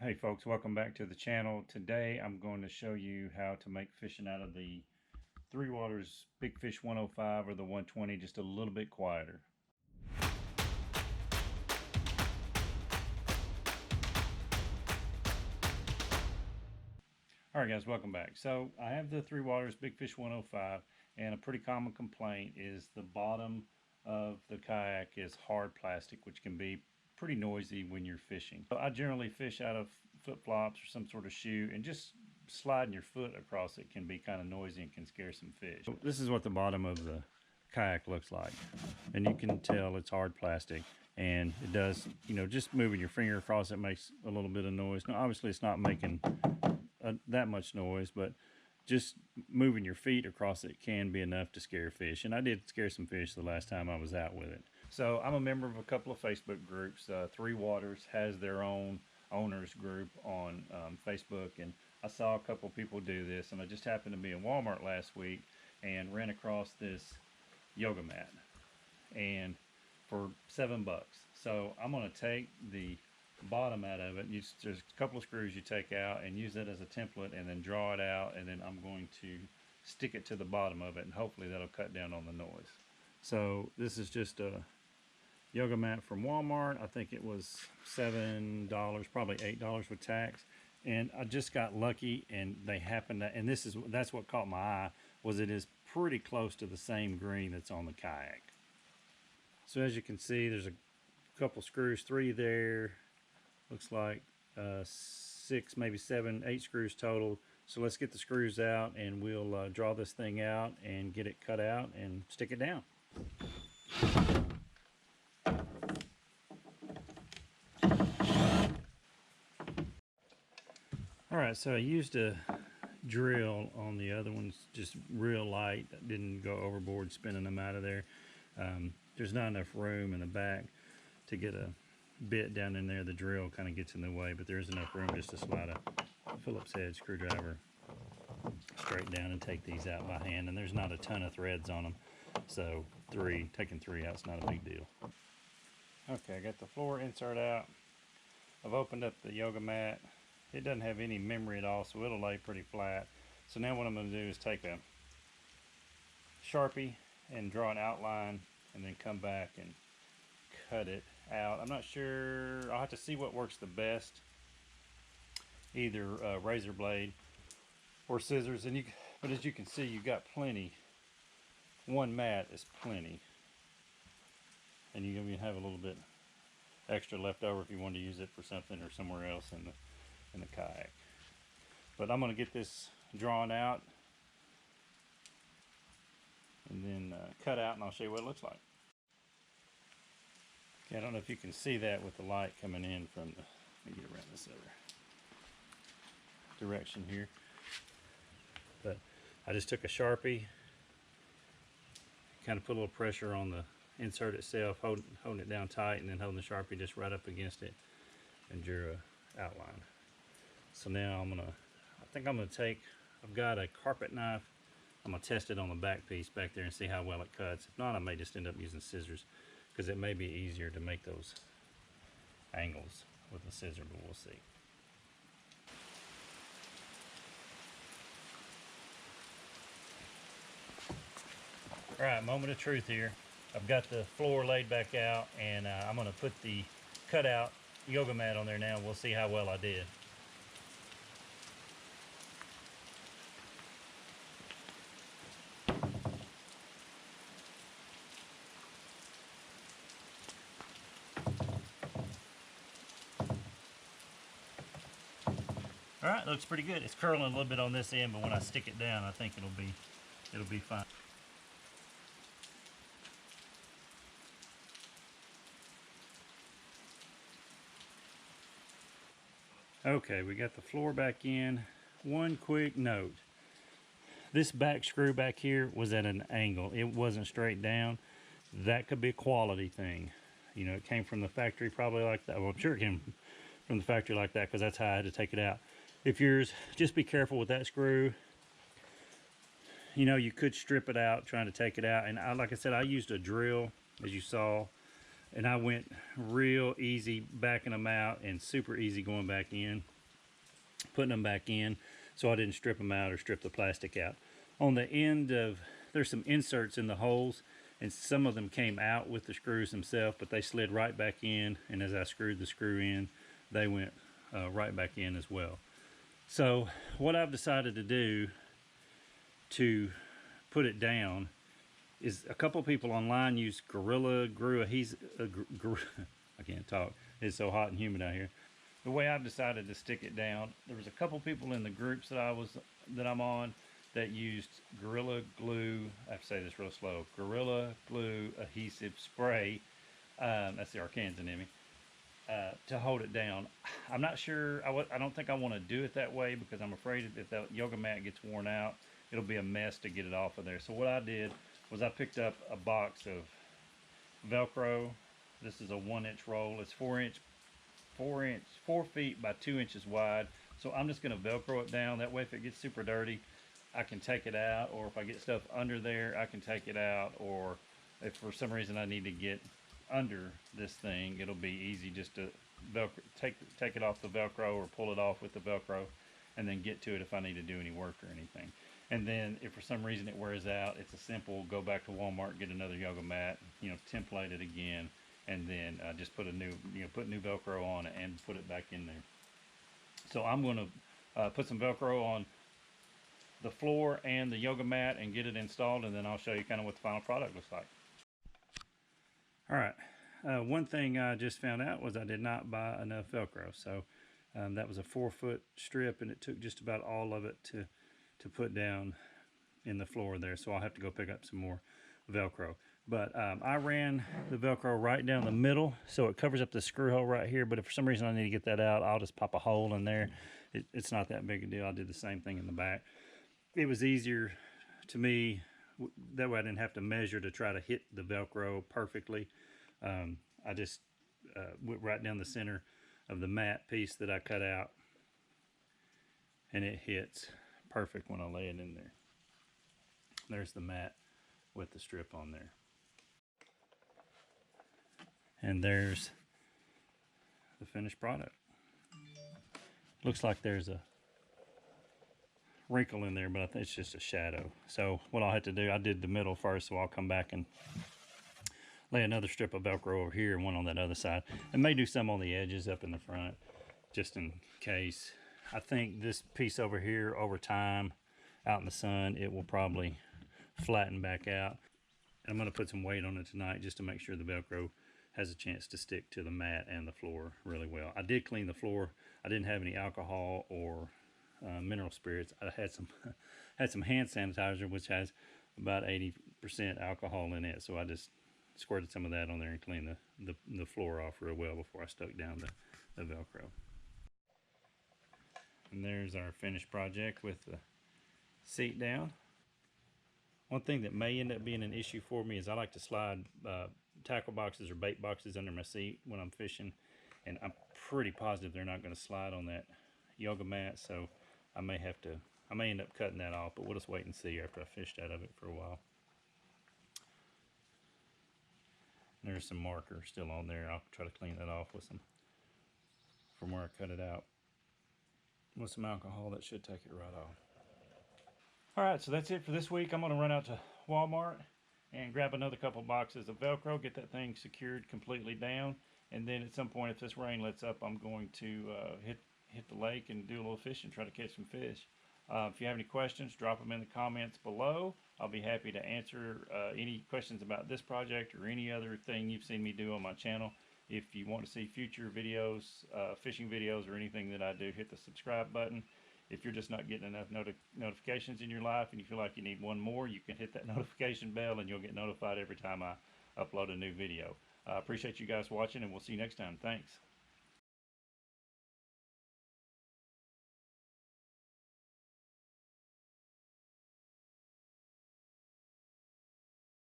Hey folks, welcome back to the channel. Today I'm going to show you how to make fishing out of the Three Waters Big Fish 105 or the 120 just a little bit quieter. Alright guys, welcome back. So I have the Three Waters Big Fish 105, and a pretty common complaint is the bottom of the kayak is hard plastic, which can be pretty noisy when you're fishing. So I generally fish out of flip-flops or some sort of shoe, and just sliding your foot across it can be kind of noisy and can scare some fish. So this is what the bottom of the kayak looks like, and you can tell it's hard plastic, and it does, just moving your finger across it makes a little bit of noise. Now obviously it's not making that much noise, but just moving your feet across it can be enough to scare fish, and I did scare some fish the last time I was out with it. So I'm a member of a couple of Facebook groups. Three Waters has their own owners group on Facebook, and I saw a couple of people do this, and I just happened to be in Walmart last week and ran across this yoga mat, and for $7. So I'm going to take the bottom out of it. There's a couple of screws you take out and use that as a template, and then draw it out, and then I'm going to stick it to the bottom of it, and hopefully that'll cut down on the noise. So this is just a yoga mat from Walmart. I think it was $7, probably $8 with tax, and I just got lucky, and they happened to, and that's what caught my eye, was it is pretty close to the same green that's on the kayak. So as you can see, there's a couple screws, 3 there, looks like 6, maybe 7, 8 screws total. So let's get the screws out, and we'll draw this thing out and get it cut out and stick it down. Alright, so I used a drill on the other ones, just real light. I didn't go overboard spinning them out of there. There's not enough room in the back to get a bit down in there. The drill kind of gets in the way, but there's enough room just to slide a Phillips head screwdriver straight down and take these out by hand. And there's not a ton of threads on them, so taking 3 out is not a big deal. Okay, I got the floor insert out. I've opened up the yoga mat. It doesn't have any memory at all, so it'll lay pretty flat. So now what I'm going to do is take a Sharpie and draw an outline, and then come back and cut it out. I'm not sure, I'll have to see what works the best, either a razor blade or scissors. But as you can see, you've got plenty. One mat is plenty, and you can have a little bit extra left over if you want to use it for something or somewhere else in the kayak. But I'm going to get this drawn out and then cut out, and I'll show you what it looks like. Okay, I don't know if you can see that with the light coming in from the, let me get around this other direction here. But I just took a Sharpie, kind of put a little pressure on the insert itself, holding it down tight, and then holding the Sharpie just right up against it, and drew a outline. So now I've got a carpet knife. I'm going to test it on the back piece back there and see how well it cuts. If not, I may just end up using scissors, because it may be easier to make those angles with a scissor, but we'll see. Alright, moment of truth here. I've got the floor laid back out, and I'm going to put the cutout yoga mat on there now. We'll see how well I did. Alright, looks pretty good. It's curling a little bit on this end, but when I stick it down, I think it'll be fine. Okay, we got the floor back in. One quick note. This back screw back here was at an angle. It wasn't straight down. That could be a quality thing. It came from the factory probably like that. Well, I'm sure it came from the factory like that, because that's how I had to take it out. If yours, just be careful with that screw. You could strip it out trying to take it out. And like I said, I used a drill, as you saw. And I went real easy backing them out and super easy going back in, putting them back in, so I didn't strip them out or strip the plastic out. On the end of, there's some inserts in the holes, and some of them came out with the screws themselves, but they slid right back in, and as I screwed the screw in, they went right back in as well. So what I've decided to do to put it down is, a couple people online use Gorilla Glue adhesive. I can't talk. It's so hot and humid out here. The way I've decided to stick it down, there was a couple people in the groups that I'm on that used Gorilla Glue. I have to say this real slow. Gorilla Glue adhesive spray. That's the Arkansas in me. To hold it down. I'm not sure. I don't think I want to do it that way, because I'm afraid if that yoga mat gets worn out, it'll be a mess to get it off of there. So what I did was I picked up a box of Velcro. This is a 1-inch roll. It's 4 feet by 2 inches wide. So I'm just going to Velcro it down. That way, if it gets super dirty, I can take it out. Or if I get stuff under there, I can take it out. Or if for some reason I need to get under this thing, it'll be easy just to Velcro, take it off the Velcro, or pull it off with the Velcro, and then get to it if I need to do any work or anything. And then if for some reason it wears out, it's a simple go back to Walmart, get another yoga mat, template it again, and then just put a new, put new Velcro on it and put it back in there. So I'm going to put some Velcro on the floor and the yoga mat and get it installed, and then I'll show you kind of what the final product looks like. All right. One thing I just found out was I did not buy enough Velcro. So that was a 4-foot strip, and it took just about all of it to put down in the floor there. So I'll have to go pick up some more Velcro. But I ran the Velcro right down the middle, so it covers up the screw hole right here. But if for some reason I need to get that out, I'll just pop a hole in there. It's not that big a deal. I did the same thing in the back. It was easier to me. That way I didn't have to measure to try to hit the Velcro perfectly. I just went right down the center of the mat piece that I cut out, and it hits perfect when I lay it in there. There's the mat with the strip on there. And there's the finished product. Looks like there's a wrinkle in there, but I think it's just a shadow. So what I'll have to do, I did the middle first, so I'll come back and lay another strip of Velcro over here and one on that other side. I may do some on the edges up in the front, just in case. I think this piece over here, over time, out in the sun, it will probably flatten back out. I'm going to put some weight on it tonight just to make sure the Velcro has a chance to stick to the mat and the floor really well. I did clean the floor. I didn't have any alcohol or mineral spirits. I had some hand sanitizer, which has about 80% alcohol in it. So I just squirted some of that on there and cleaned the floor off real well before I stuck down the Velcro. And there's our finished project with the seat down. One thing that may end up being an issue for me is I like to slide tackle boxes or bait boxes under my seat when I'm fishing, and I'm pretty positive they're not going to slide on that yoga mat, so I may end up cutting that off, but we'll just wait and see after I fished out of it for a while. There's some marker still on there. I'll try to clean that off with some, from where I cut it out, with some alcohol. That should take it right off. All right, so that's it for this week. I'm going to run out to Walmart and grab another couple boxes of Velcro, get that thing secured completely down, and then at some point, if this rain lets up, I'm going to hit the lake and do a little fishing, try to catch some fish. If you have any questions, drop them in the comments below. I'll be happy to answer any questions about this project or any other thing you've seen me do on my channel. If you want to see future videos, fishing videos, or anything that I do, hit the subscribe button. If you're just not getting enough notifications in your life and you feel like you need one more, you can hit that notification bell and you'll get notified every time I upload a new video. I appreciate you guys watching, and we'll see you next time. Thanks.